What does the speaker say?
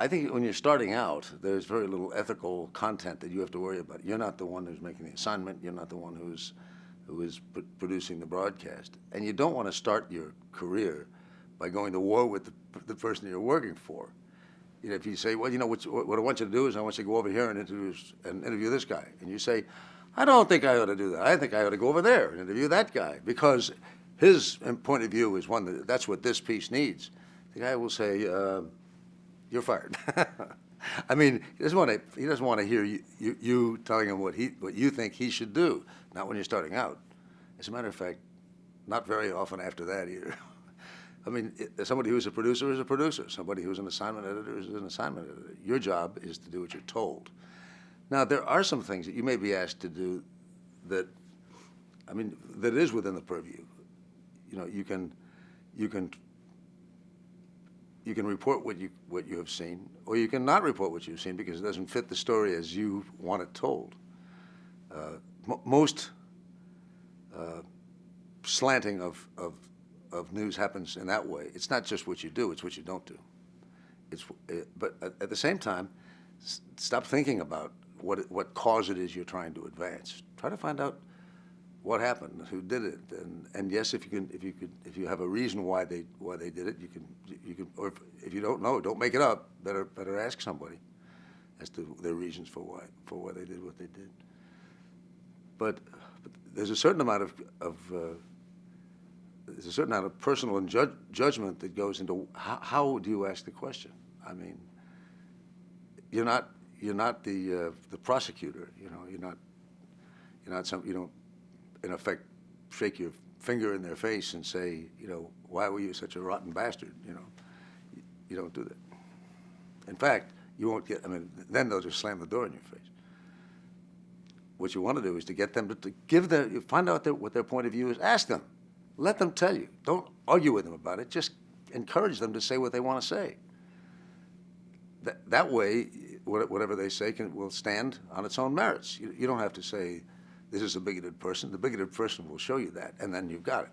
I think when you're starting out, there's very little ethical content that you have to worry about. You're not the one who's making the assignment. You're not the one who is producing the broadcast. And you don't want to start your career by going to war with the person you're working for. You know, if you say, well, you know, what I want you to do is I want you to go over here and interview this guy. And you say, I don't think I ought to do that. I think I ought to go over there and interview that guy because his point of view is one that's what this piece needs. The guy will say, you're fired. I mean, he doesn't want to hear you telling him what you think he should do. Not when you're starting out. As a matter of fact, not very often after that either. I mean, somebody who's a producer is a producer. Somebody who's an assignment editor is an assignment editor. Your job is to do what you're told. Now, there are some things that you may be asked to do that, I mean, that is within the purview. You know, you can report what you have seen, or you can not report what you've seen because it doesn't fit the story as you want it told. Most slanting of news happens in that way. It's not just what you do; it's what you don't do. But at the same time, stop thinking about what cause it is you're trying to advance. Try to find out what happened, who did it, and yes, if you have a reason why they did it, you can, or if you don't know, don't make it up. Better ask somebody as to their reasons for why they did what they did. But there's a certain amount of personal and judgment that goes into how do you ask the question. I mean, you're not the prosecutor. You know, you don't in effect shake your finger in their face and say, you know, why were you such a rotten bastard? You know, you don't do that. In fact, you won't get. I mean, then they'll just slam the door in your face. What you want to do is to get them to find out what their point of view is. Ask them. Let them tell you. Don't argue with them about it. Just encourage them to say what they want to say. That way, whatever they say will stand on its own merits. You don't have to say, this is a bigoted person. The bigoted person will show you that, and then you've got it.